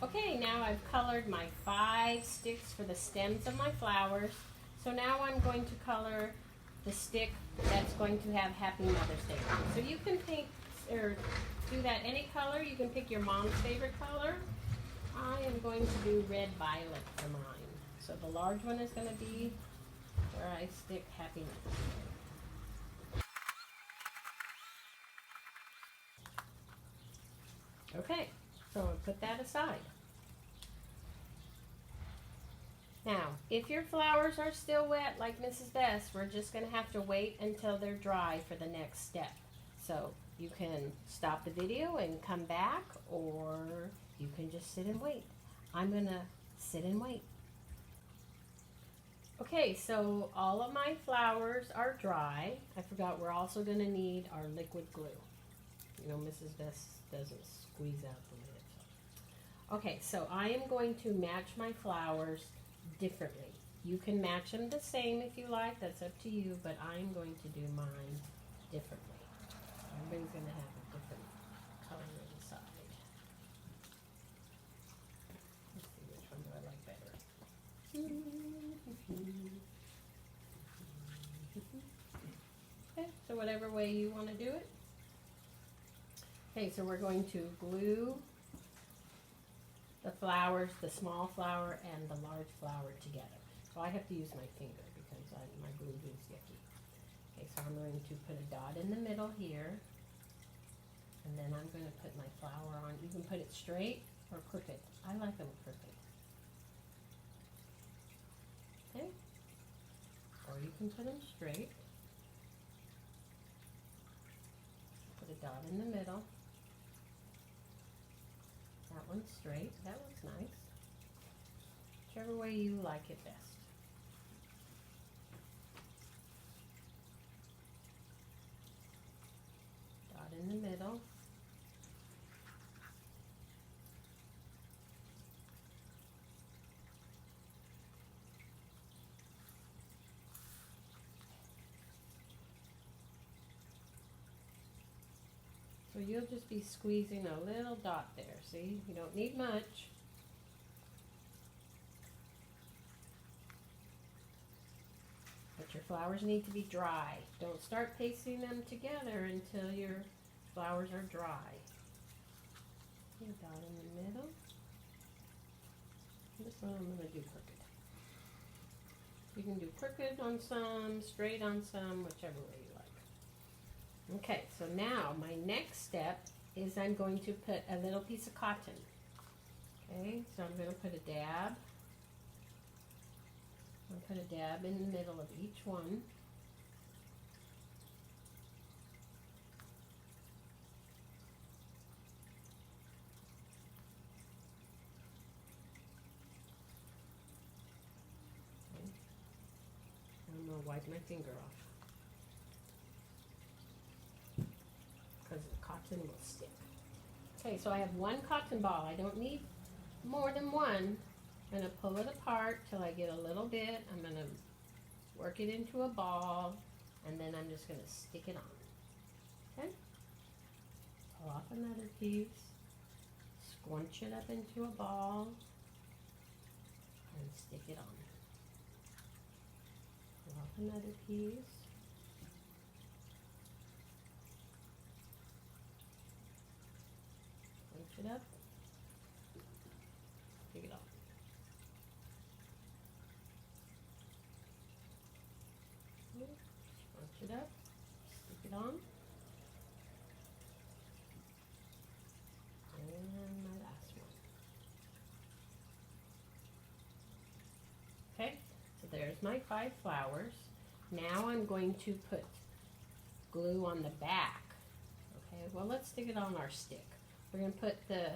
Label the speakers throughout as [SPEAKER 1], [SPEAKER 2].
[SPEAKER 1] Okay, now I've colored my 5 sticks for the stems of my flowers. So now I'm going to color the stick that's going to have Happy Mother's Day. So you can paint or do that any color. You can pick your mom's favorite color. I am going to do red violet for mine. So the large one is going to be where I stick Happy Mother's Day. Okay, so I'll put that aside. Now, if your flowers are still wet like Mrs. Best, we're just going to have to wait until they're dry for the next step. So you can stop the video and come back, or you can just sit and wait. I'm going to sit and wait. Okay, so all of my flowers are dry. I forgot we're also going to need our liquid glue. You know, Mrs. Best doesn't squeeze out the lid. So. Okay, so I am going to match my flowers differently. You can match them the same if you like, that's up to you, but I'm going to do mine differently. Everybody's going to have a different color inside. Let's see, which one do I like better? Okay, so whatever way you want to do it. Okay, so we're going to glue the flowers, the small flower and the large flower together. So I have to use my finger because my glue is yucky. Okay, so I'm going to put a dot in the middle here, and then I'm going to put my flower on. You can put it straight or crooked. I like them crooked. Okay, or you can put them straight. Put a dot in the middle. That one's straight. That looks nice. Whichever way you like it best. Dot in the middle. So you'll just be squeezing a little dot there. See, you don't need much. But your flowers need to be dry. Don't start pasting them together until your flowers are dry. Okay, dot in the middle. This one I'm going to do crooked. You can do crooked on some, straight on some, whichever way you like. Okay, so now my next step is I'm going to put a little piece of cotton. Okay, so I'm going to put a dab. I'm going to put a dab in the middle of each one. Okay. I'm going to wipe my finger off because the cotton will stick. Okay, so I have one cotton ball. I don't need more than one. I'm going to pull it apart till I get a little bit. I'm going to work it into a ball, and then I'm just going to stick it on. Okay? Pull off another piece, scrunch it up into a ball, and stick it on. Pull off another piece. Scrunch it up, stick it on. Scrunch it up, stick it on. And my last one. Okay, so there's my 5 flowers. Now I'm going to put glue on the back. Okay, well, let's stick it on our stick. We're going to put the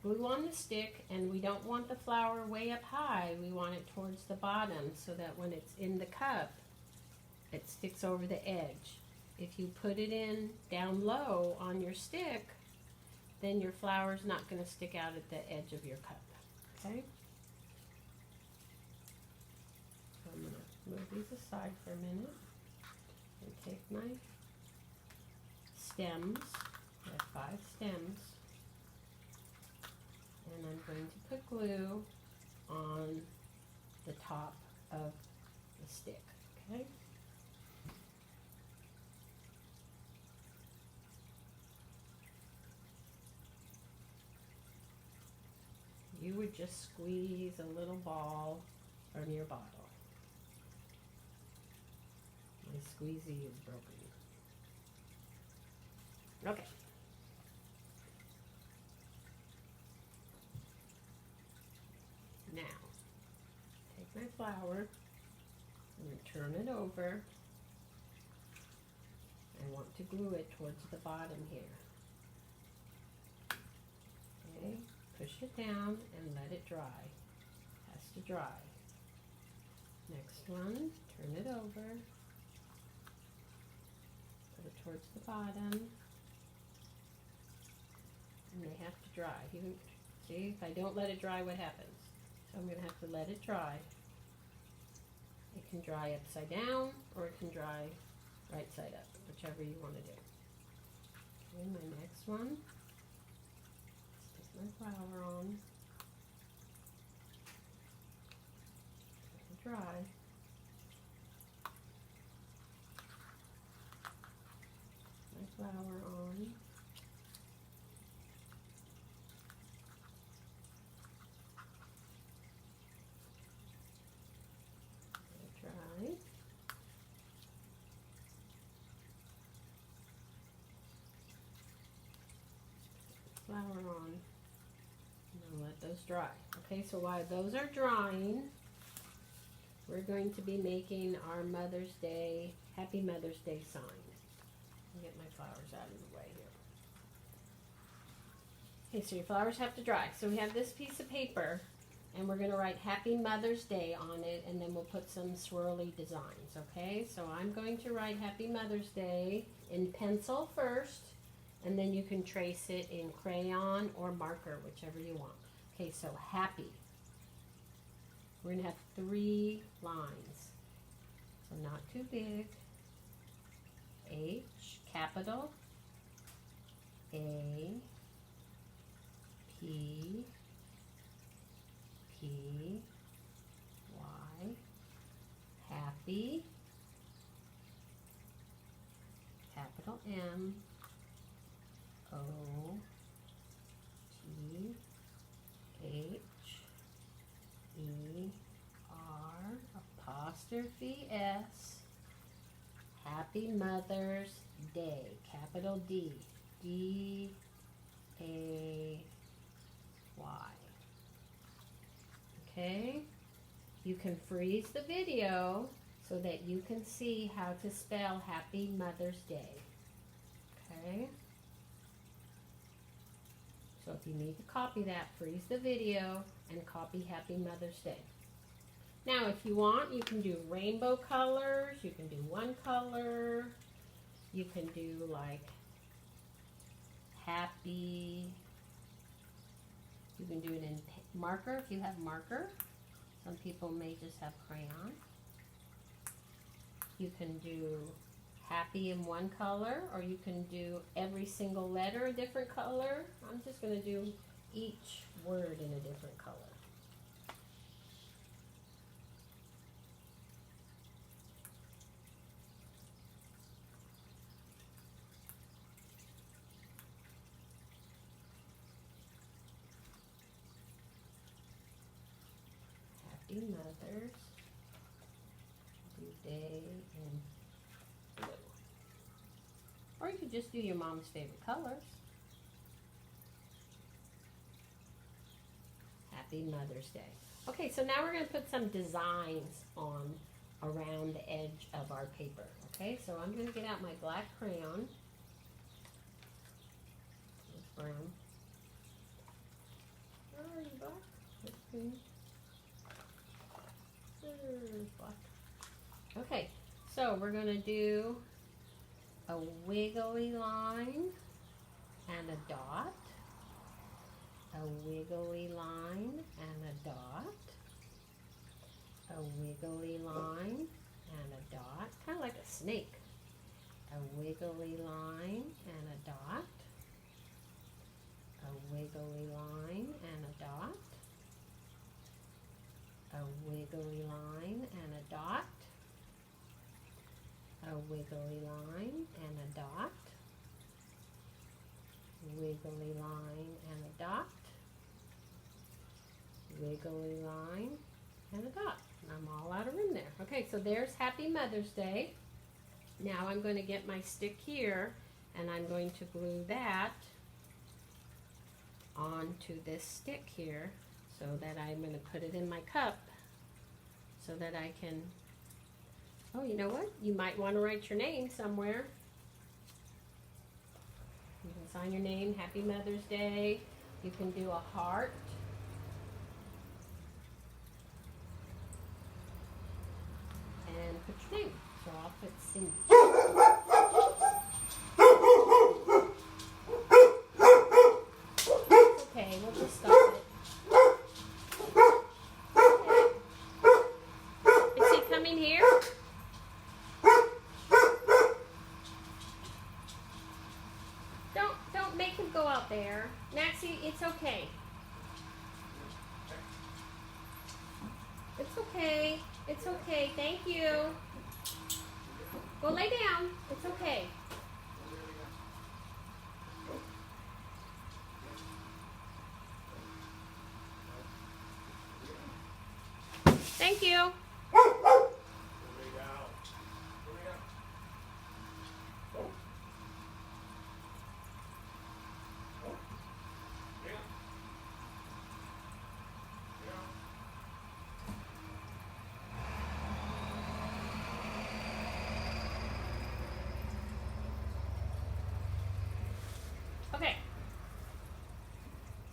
[SPEAKER 1] glue on the stick, and we don't want the flower way up high. We want it towards the bottom so that when it's in the cup, it sticks over the edge. If you put it in down low on your stick, then your flower's not going to stick out at the edge of your cup. Okay? So I'm going to move these aside for a minute and take my stems. I have 5 stems. And I'm going to put glue on the top of the stick, okay? You would just squeeze a little ball from your bottle. My squeezy is broken. Okay. Now, take my flour and turn it over. I want to glue it towards the bottom here. Okay, push it down and let it dry. Has to dry. Next one, turn it over. Put it towards the bottom. And they have to dry. See, if I don't let it dry, what happens? So I'm going to have to let it dry. It can dry upside down or it can dry right side up, whichever you want to do. Okay, my next one. Stick my flour on. Let it dry. My flour on. Dry. Flour on. Now let those dry. Okay, so while those are drying, we're going to be making our Mother's Day, Happy Mother's Day sign. I'll get my flowers out of the way here. Okay, so your flowers have to dry. So we have this piece of paper, and we're going to write Happy Mother's Day on it, and then we'll put some swirly designs, okay? So I'm going to write Happy Mother's Day in pencil first, and then you can trace it in crayon or marker, whichever you want. Okay, so happy. We're going to have 3 lines, so not too big. H, capital, A, P, P, Y, happy, capital M, O, T, H, E, R, apostrophe S, Happy Mother's Day, capital D, D, A, Y. Okay, you can freeze the video so that you can see how to spell Happy Mother's Day. Okay, so if you need to copy that, freeze the video and copy Happy Mother's Day. Now if you want, you can do rainbow colors, you can do one color, you can do like happy, you can do it in marker if you have marker. Some people may just have crayon. You can do happy in one color, or you can do every single letter a different color. I'm just going to do each word in a different color. Happy Mother's Day in blue. Or you could just do your mom's favorite colors. Happy Mother's Day. Okay, so now we're going to put some designs on around the edge of our paper. Okay, so I'm going to get out my black crayon. It's brown. Oh, are you black? It's green. Black. Okay, so we're going to do a wiggly line and a dot, a wiggly line and a dot, a wiggly line and a dot, kind of like a snake, a wiggly line and a dot, a wiggly line and a dot, wiggly line and a dot, a wiggly line and a dot, wiggly line and a dot, wiggly line and a dot. I'm all out of room there. Okay, so there's Happy Mother's Day. Now I'm going to get my stick here and I'm going to glue that onto this stick here so that I'm going to put it in my cup so that I can, oh, you know what? You might want to write your name somewhere. You can sign your name, Happy Mother's Day. You can do a heart. And put your name. So I'll put Cindy. Okay, we'll just stop it. Okay. Is he coming here? Don't make him go out there. Maxie, it's okay. It's okay. It's okay. Thank you. Go lay down. It's okay. Thank you. Okay.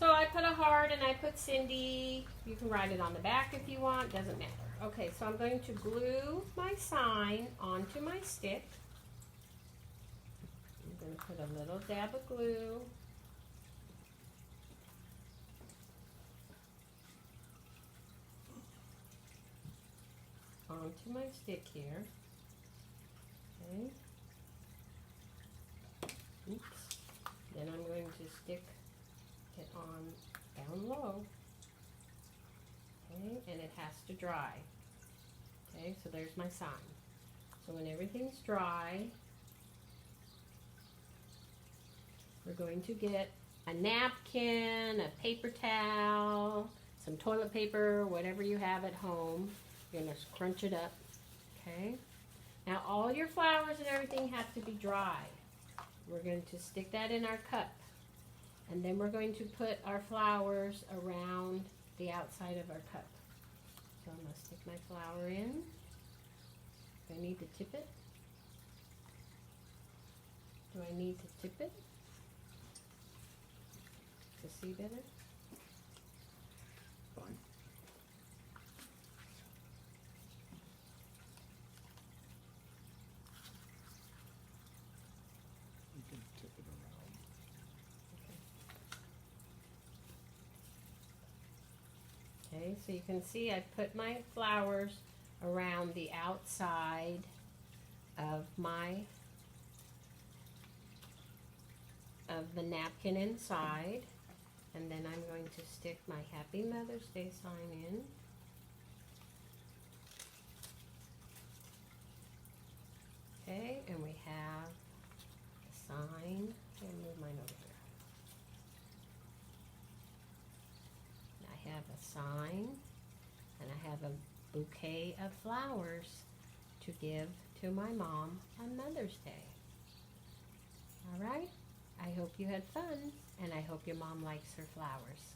[SPEAKER 1] So I put a heart and I put Cindy. You can write it on the back if you want. Doesn't matter. Okay, so I'm going to glue my sign onto my stick. I'm going to put a little dab of glue. Onto my stick here. Okay. Oops. Then I'm going to stick it on down low. Okay, and it has to dry. Okay, so there's my sign. So when everything's dry, we're going to get a napkin, a paper towel, some toilet paper, whatever you have at home. You're going to scrunch it up. Okay. Now all your flowers and everything have to be dry. We're going to stick that in our cup. And then we're going to put our flowers around the outside of our cup. So I'm going to stick my flower in. Do I need to tip it? Do I need to tip it to see better?
[SPEAKER 2] Fine. You can tip it around.
[SPEAKER 1] Okay, so you can see I put my flowers around the outside of the napkin inside, and then I'm going to stick my Happy Mother's Day sign in. Okay, and we have a sign. I'll move mine over here. I have a sign, and I have a bouquet of flowers to give to my mom on Mother's Day. All right? I hope you had fun, and I hope your mom likes her flowers.